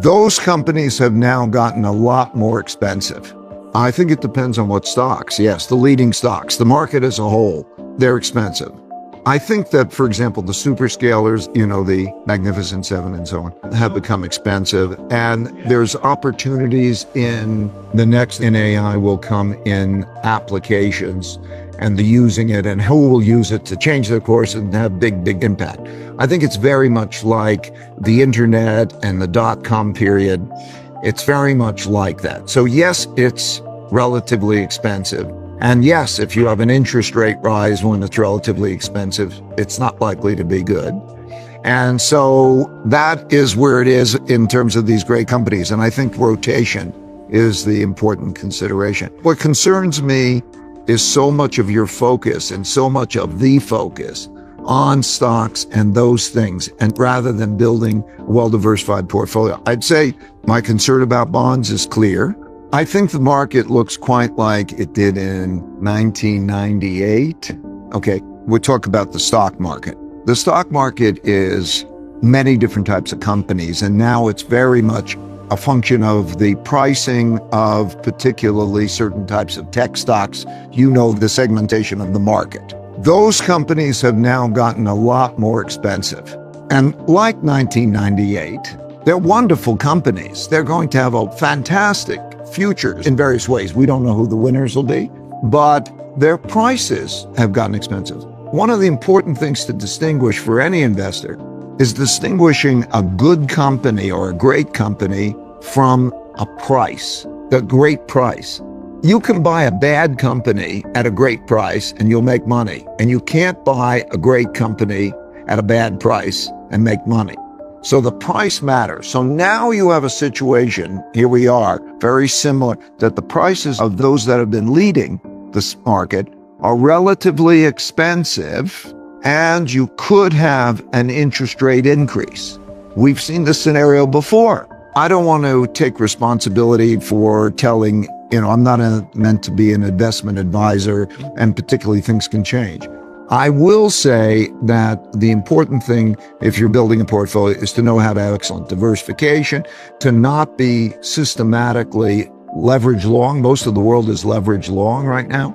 Those companies have now gotten a lot more expensive. I think it depends on what stocks. Yes, the leading stocks, the market as a whole, they're expensive. I think that, for example, the superscalers, the Magnificent Seven and so on, have become expensive. And there's opportunities in the next in AI will come in applications and the using it and who will use it to change their course and have big impact. I think it's very much like the internet and the dot-com period. It's very much like that. So yes, it's relatively expensive. And yes, if you have an interest rate rise when it's relatively expensive, it's not likely to be good. And so that is where it is in terms of these great companies. And I think rotation is the important consideration. What concerns me is so much of your focus and so much of the focus on stocks and those things, and rather than building a well-diversified portfolio. I'd say my concern about bonds is clear. I think the market looks quite like it did in 1998. Okay, we'll talk about the stock market. The stock market is many different types of companies, and now it's very much a function of the pricing of particularly certain types of tech stocks, the segmentation of the market. Those companies have now gotten a lot more expensive. And like 1998, they're wonderful companies. They're going to have a fantastic futures in various ways. We don't know who the winners will be, but their prices have gotten expensive. One of the important things to distinguish for any investor is distinguishing a good company or a great company from a price, a great price. You can buy a bad company at a great price and you'll make money, and you can't buy a great company at a bad price and make money. So the price matters. So now you have a situation, here we are, very similar, that the prices of those that have been leading this market are relatively expensive, and you could have an interest rate increase. We've seen this scenario before. I don't want to take responsibility for telling, I'm not meant to be an investment advisor, and particularly things can change. I will say that the important thing, if you're building a portfolio, is to know how to have excellent diversification, to not be systematically leverage long. Most of the world is leverage long right now,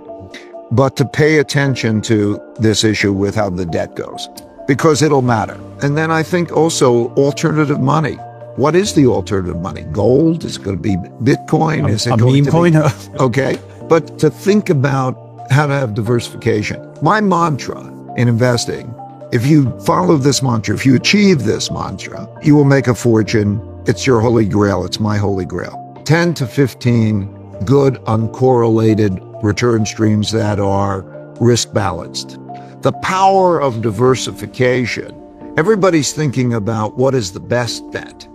but to pay attention to this issue with how the debt goes, because it'll matter. And then I think also alternative money. What is the alternative money? Gold? Is it going to be Bitcoin? Is it going to be meme coin? Okay, but to think about how to have diversification. My mantra in investing, if you follow this mantra, if you achieve this mantra, you will make a fortune. It's your holy grail. It's my holy grail. 10 to 15 good uncorrelated return streams that are risk balanced. The power of diversification. Everybody's thinking about what is the best bet.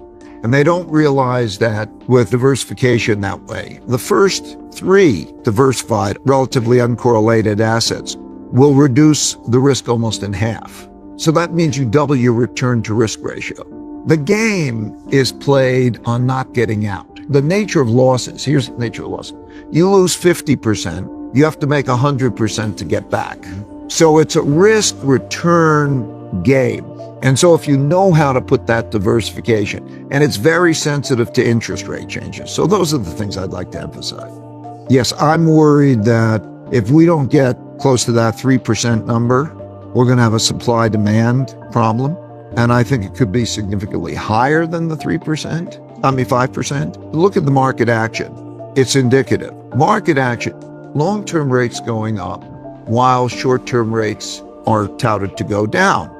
And they don't realize that with diversification that way, the first 3 diversified, relatively uncorrelated assets will reduce the risk almost in half. So that means you double your return to risk ratio. The game is played on not getting out. The nature of losses, here's the nature of losses. You lose 50%, you have to make 100% to get back. So it's a risk return game. And so if you know how to put that diversification, and it's very sensitive to interest rate changes. So those are the things I'd like to emphasize. Yes, I'm worried that if we don't get close to that 3% number, we're going to have a supply-demand problem. And I think it could be significantly higher than the 5%. Look at the market action. It's indicative. Market action, long-term rates going up, while short-term rates are touted to go down.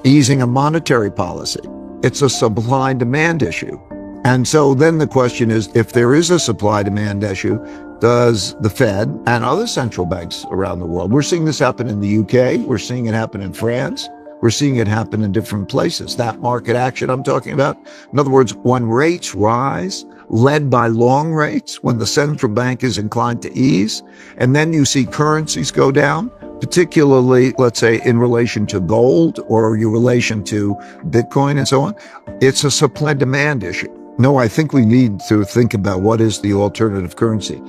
Easing of monetary policy. It's a supply-demand issue. And so then the question is, if there is a supply-demand issue, does the Fed and other central banks around the world, we're seeing this happen in the UK, we're seeing it happen in France, we're seeing it happen in different places, that market action I'm talking about. In other words, when rates rise, led by long rates, when the central bank is inclined to ease, and then you see currencies go down, particularly, let's say, in relation to gold or your relation to Bitcoin and so on, it's a supply-demand issue. No, I think we need to think about what is the alternative currency,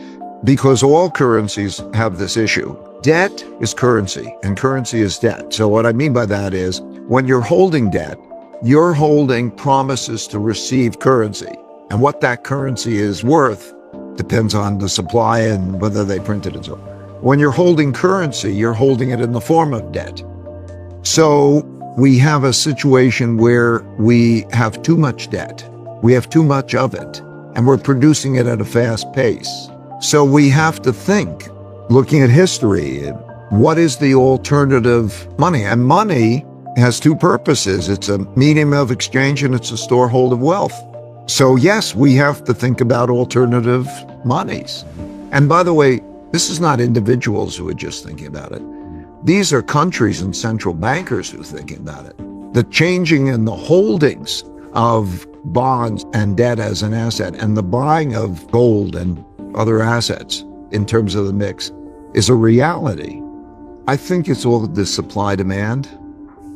because all currencies have this issue. Debt is currency, and currency is debt. So what I mean by that is, when you're holding debt, you're holding promises to receive currency. And what that currency is worth depends on the supply and whether they print it and so on. When you're holding currency, you're holding it in the form of debt. So we have a situation where we have too much debt. We have too much of it, and we're producing it at a fast pace. So we have to think, looking at history, what is the alternative money? And money has two purposes. It's a medium of exchange and it's a storehold of wealth. So yes, we have to think about alternative monies. And by the way, this is not individuals who are just thinking about it. These are countries and central bankers who are thinking about it. The changing in the holdings of bonds and debt as an asset and the buying of gold and other assets in terms of the mix is a reality. I think it's all the supply demand.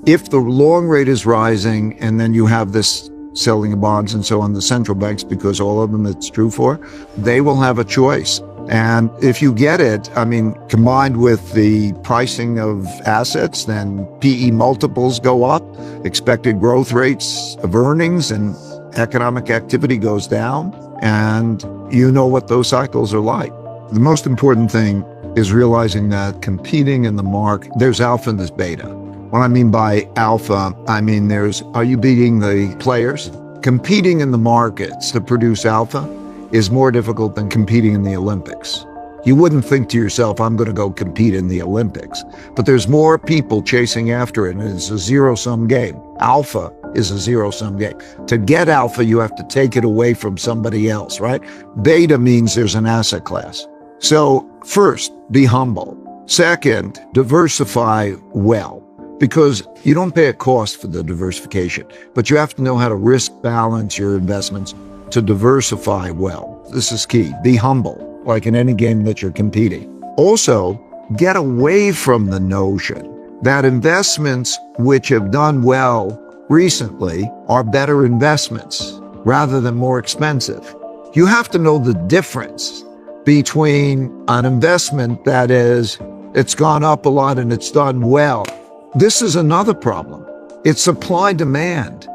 If the long rate is rising and then you have this selling of bonds and so on, the central banks, because all of them it's true for, they will have a choice. And if you get it, combined with the pricing of assets, then PE multiples go up, expected growth rates of earnings and economic activity goes down, and you know what those cycles are like. The most important thing is realizing that competing in the market, there's alpha and there's beta. What I mean by alpha, are you beating the players? Competing in the markets to produce alpha is more difficult than competing in the Olympics. You wouldn't think to yourself, I'm going to go compete in the Olympics. But there's more people chasing after it, and it's a zero-sum game. Alpha is a zero-sum game. To get alpha, you have to take it away from somebody else, right? Beta means there's an asset class. So first, be humble. Second, diversify well, because you don't pay a cost for the diversification, but you have to know how to risk balance your investments to diversify well. This is key. Be humble, like in any game that you're competing. Also, get away from the notion that investments which have done well recently are better investments rather than more expensive. You have to know the difference between an investment that it's gone up a lot and it's done well. This is another problem. It's supply demand.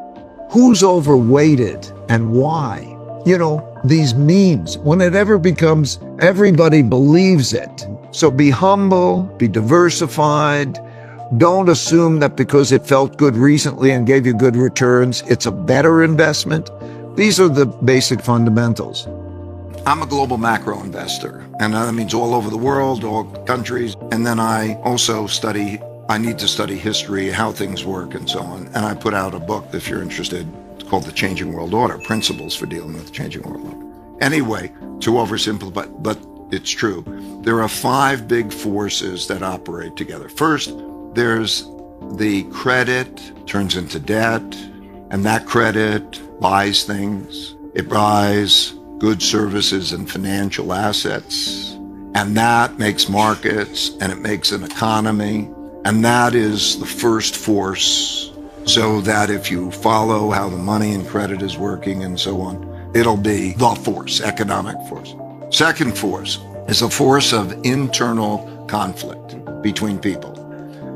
Who's overweighted and why? These memes, when it ever becomes, everybody believes it. So be humble, be diversified. Don't assume that because it felt good recently and gave you good returns, it's a better investment. These are the basic fundamentals. I'm a global macro investor, and that means all over the world, all countries. And then I also need to study history, how things work and so on. And I put out a book, if you're interested, called The Changing World Order, Principles for Dealing with the Changing World Order. Anyway, to oversimplify, but it's true. There are 5 big forces that operate together. First, there's the credit turns into debt, and that credit buys things. It buys goods, services, and financial assets. And that makes markets, and it makes an economy. And that is the first force, so that if you follow how the money and credit is working and so on, it'll be the force, economic force. Second force is a force of internal conflict between people,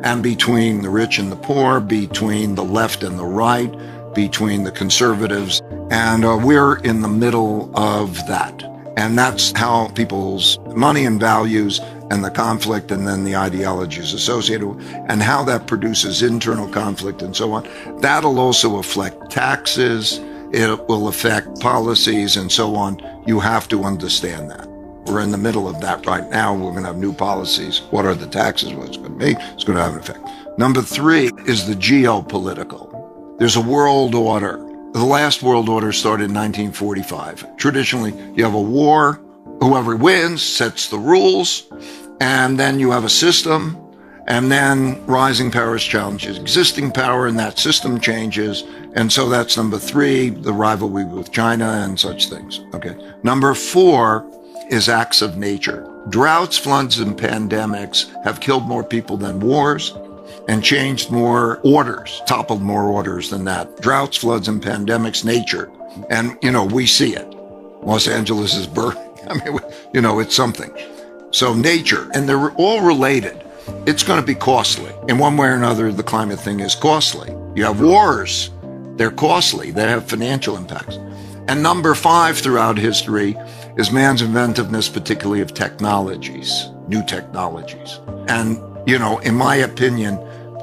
and between the rich and the poor, between the left and the right, between the conservatives, and we're in the middle of that. And that's how people's money and values and the conflict and then the ideologies associated with, and how that produces internal conflict and so on. That'll also affect taxes. It will affect policies and so on. You have to understand that. We're in the middle of that right now. We're going to have new policies. What are the taxes? What's going to be? It's going to have an effect. Number 3 is the geopolitical. There's a world order. The last world order started in 1945. Traditionally, you have a war. Whoever wins sets the rules. And then you have a system. And then rising powers challenges existing power, and that system changes. And so that's number 3, the rivalry with China and such things. Okay. Number 4 is acts of nature. Droughts, floods, and pandemics have killed more people than wars and changed more orders, toppled more orders than that. Droughts, floods, and pandemics, nature. And, we see it. Los Angeles is burning. It's something. So nature, and they're all related. It's going to be costly. In one way or another, the climate thing is costly. You have wars. They're costly. They have financial impacts. And number 5 throughout history is man's inventiveness, particularly of technologies, new technologies. And, in my opinion,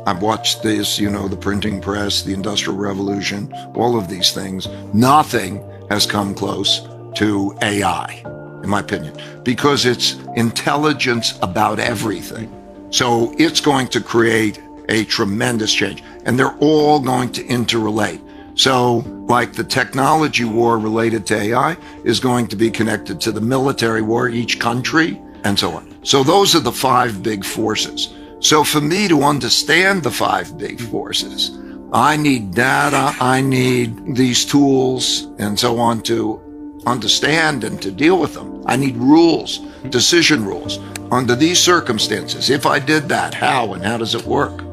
I've watched this, the printing press, the Industrial Revolution, all of these things. Nothing has come close to AI, in my opinion, because it's intelligence about everything. So it's going to create a tremendous change, and they're all going to interrelate. So like the technology war related to AI is going to be connected to the military war, each country, and so on. So those are the 5 big forces. So for me to understand the 5 big forces, I need data, I need these tools and so on to understand and to deal with them. I need rules, decision rules. Under these circumstances, if I did that, how and how does it work?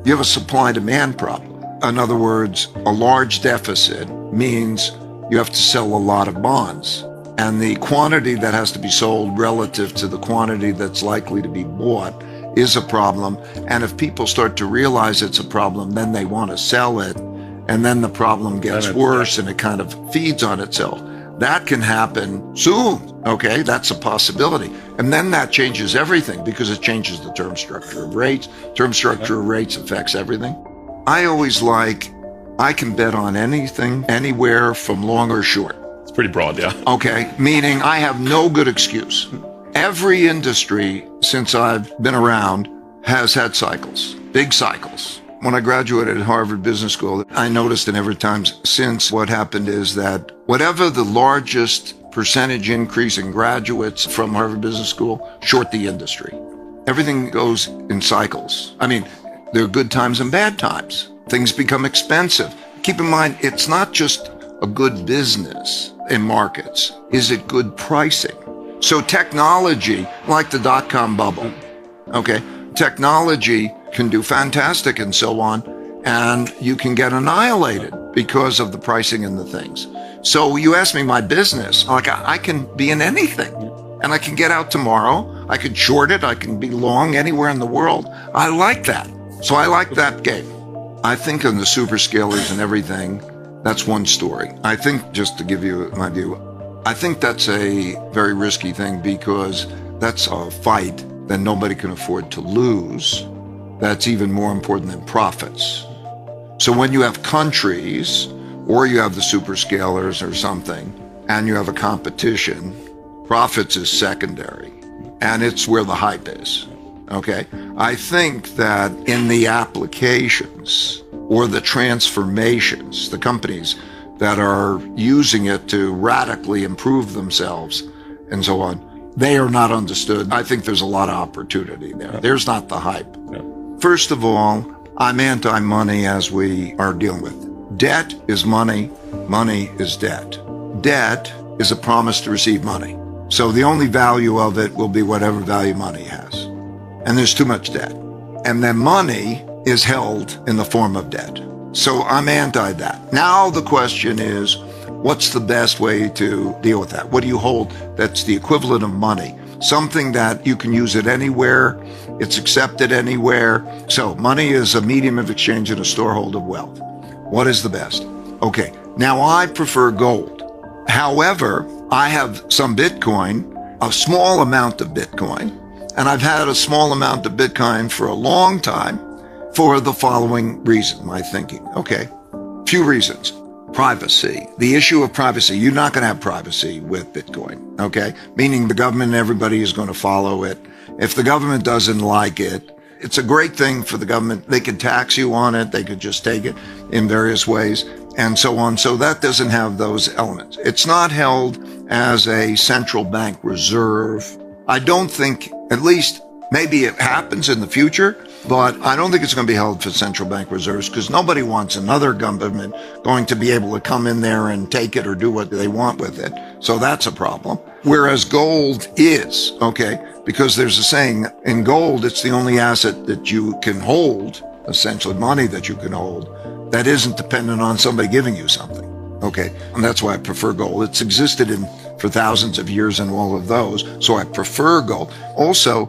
You have a supply-demand problem. In other words, a large deficit means you have to sell a lot of bonds. And the quantity that has to be sold relative to the quantity that's likely to be bought is a problem. And if people start to realize it's a problem, then they want to sell it. And then the problem gets worse and it kind of feeds on itself. That can happen soon. Okay, that's a possibility. And then that changes everything because it changes the term structure of rates. Term structure of rates affects everything. I always I can bet on anything, anywhere from long or short. It's pretty broad, yeah. Okay, meaning I have no good excuse. Every industry since I've been around has had cycles, big cycles. When I graduated at Harvard Business School, I noticed in every time since what happened is that whatever the largest percentage increase in graduates from Harvard Business School, short the industry. Everything goes in cycles. I mean, there are good times and bad times. Things become expensive. Keep in mind, it's not just a good business in markets. Is it good pricing? So technology, like the dot-com bubble, okay? Technology can do fantastic and so on, and you can get annihilated because of the pricing and the things. So you ask me my business, I can be in anything, and I can get out tomorrow. I can short it. I can be long anywhere in the world. I like that. So I like that game. I think in the superscalers and everything, that's one story. I think, just to give you my view, I think that's a very risky thing because that's a fight that nobody can afford to lose. That's even more important than profits. So when you have countries, or you have the superscalers or something, and you have a competition, profits is secondary, and it's where the hype is. Okay, I think that in the applications or the transformations, the companies that are using it to radically improve themselves and so on, they are not understood. I think there's a lot of opportunity there. Yeah. There's not the hype. Yeah. First of all, I'm anti-money as we are dealing with. Debt is money. Money is debt. Debt is a promise to receive money. So the only value of it will be whatever value money has. And there's too much debt. And then money is held in the form of debt. So I'm anti that. Now the question is, what's the best way to deal with that? What do you hold that's the equivalent of money? Something that you can use it anywhere, it's accepted anywhere. So money is a medium of exchange and a storehold of wealth. What is the best? Okay, now I prefer gold. However, I have some Bitcoin, a small amount of Bitcoin, and I've had a small amount of Bitcoin for a long time for the following reason, my thinking. Okay, few reasons. Privacy, the issue of privacy. You're not going to have privacy with Bitcoin, okay? Meaning the government and everybody is going to follow it. If the government doesn't like it, it's a great thing for the government. They could tax you on it. They could just take it in various ways and so on. So that doesn't have those elements. It's not held as a central bank reserve. I don't think, at least maybe it happens in the future, but I don't think it's going to be held for central bank reserves because nobody wants another government going to be able to come in there and take it or do what they want with it. So that's a problem. Whereas gold is, okay, because there's a saying, in gold, it's the only asset that you can hold, essentially money that you can hold, that isn't dependent on somebody giving you something. Okay, and that's why I prefer gold. It's existed for thousands of years in all of those, so I prefer gold. Also,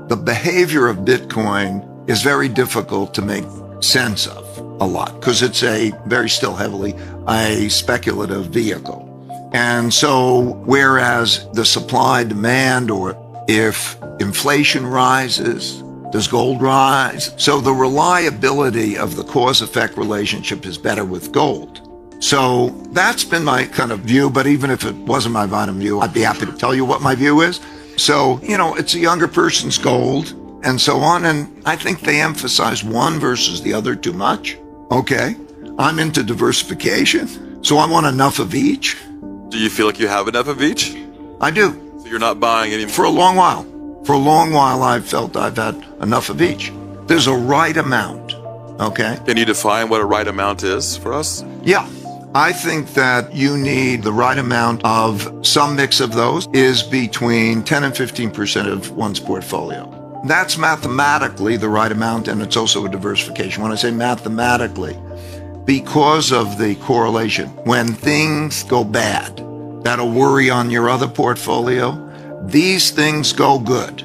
the behavior of Bitcoin is very difficult to make sense of a lot because it's a very still heavily a speculative vehicle. And so, whereas the supply demand, or if inflation rises, does gold rise? So the reliability of the cause-effect relationship is better with gold. So that's been my kind of view, but even if it wasn't my bottom view, I'd be happy to tell you what my view is. So, it's a younger person's gold and so on. And I think they emphasize one versus the other too much. Okay. I'm into diversification, so I want enough of each. Do you feel like you have enough of each? I do. So you're not buying any? For a long while. For a long while, I've felt I've had enough of each. There's a right amount, okay? Can you define what a right amount is for us? Yeah. I think that you need the right amount of some mix of those is between 10 and 15% of one's portfolio. That's mathematically the right amount, and it's also a diversification. When I say mathematically, because of the correlation, when things go bad, that'll worry on your other portfolio. These things go good.